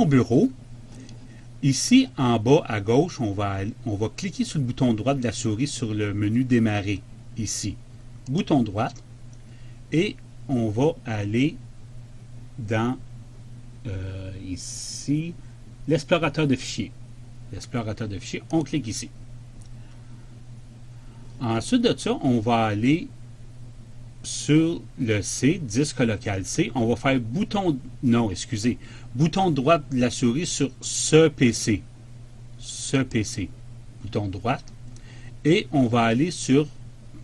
mon bureau. Ici, en bas à gauche, on va cliquer sur le bouton droit de la souris sur le menu Démarrer. Ici, bouton droit. Et on va aller dans, ici, l'explorateur de fichiers. L'explorateur de fichiers, on clique ici. Ensuite de ça, on va aller sur le C, disque local C. On va faire bouton droit de la souris sur ce PC. Ce PC. Bouton droit. Et on va aller sur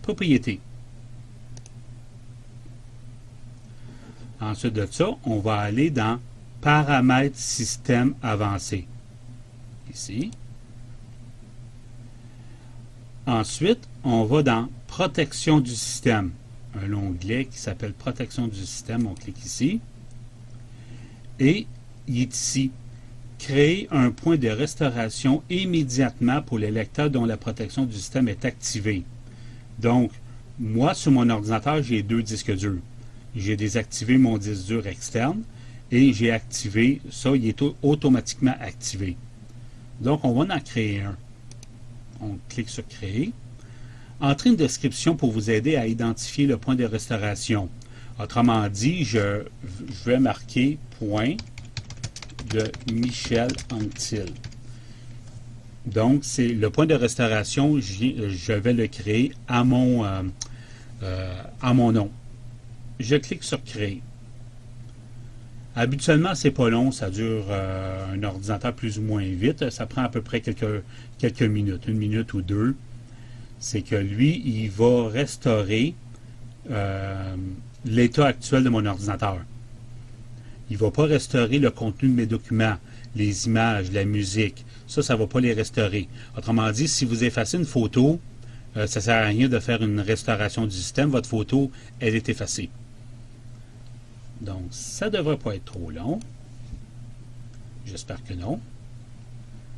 Propriétés. Ensuite de ça, on va aller dans Paramètres système avancé. Ici. Ensuite, on va dans Protection du système. Un onglet qui s'appelle Protection du système. On clique ici. Et il est ici. Créer un point de restauration immédiatement pour les lecteurs dont la protection du système est activée. Donc, moi, sur mon ordinateur, j'ai 2 disques durs. J'ai désactivé mon disque dur externe et j'ai activé ça. Il est automatiquement activé. Donc, on va en créer un. On clique sur Créer. Entrez une description pour vous aider à identifier le point de restauration. Autrement dit, je vais marquer point de Michel Anctil. Donc, c'est le point de restauration, je vais le créer à mon nom. Je clique sur Créer. Habituellement, c'est pas long, ça dure un ordinateur plus ou moins vite. Ça prend à peu près quelques minutes, 1 minute ou 2. C'est que lui, il va restaurer l'état actuel de mon ordinateur. Il ne va pas restaurer le contenu de mes documents, les images, la musique. Ça ne va pas les restaurer. Autrement dit, si vous effacez une photo, ça ne sert à rien de faire une restauration du système. Votre photo, elle est effacée. Donc, ça ne devrait pas être trop long. J'espère que non.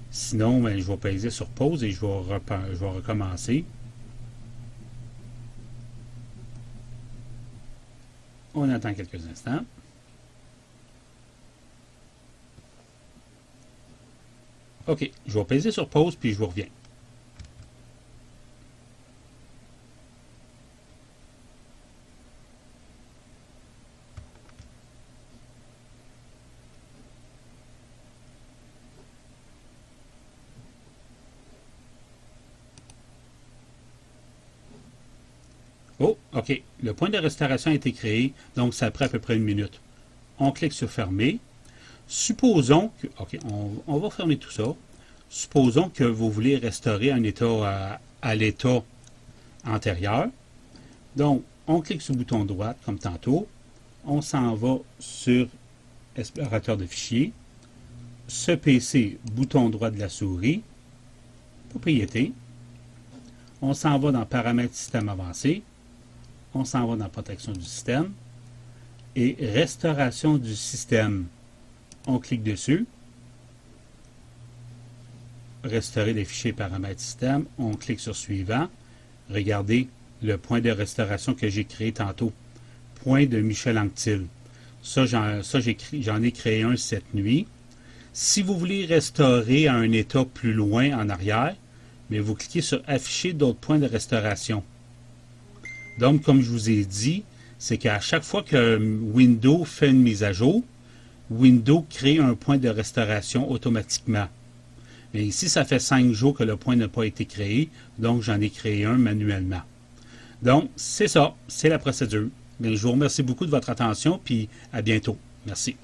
Sinon, ben, je vais peser sur pause et je vais recommencer. On attend quelques instants. OK, je vais peser sur pause puis je vous reviens. Oh, OK. Le point de restauration a été créé, donc ça prend à peu près 1 minute. On clique sur Fermer. Supposons que... OK, on va fermer tout ça. Supposons que vous voulez restaurer un état à l'état antérieur. Donc, on clique sur le bouton droit, comme tantôt. On s'en va sur Explorateur de fichiers. Ce PC, bouton droit de la souris. Propriétés. On s'en va dans Paramètres système avancé. On s'en va dans Protection du système. Et Restauration du système. On clique dessus. Restaurer les fichiers paramètres système. On clique sur Suivant. Regardez le point de restauration que j'ai créé tantôt. Point de Michel Anctil. Ça, j'en ai créé un cette nuit. Si vous voulez restaurer à un état plus loin en arrière, mais vous cliquez sur Afficher d'autres points de restauration. Donc, comme je vous ai dit, c'est qu'à chaque fois que Windows fait une mise à jour, Windows crée un point de restauration automatiquement. Mais ici, ça fait 5 jours que le point n'a pas été créé, donc j'en ai créé un manuellement. Donc, c'est ça, c'est la procédure. Bien, je vous remercie beaucoup de votre attention, puis à bientôt. Merci.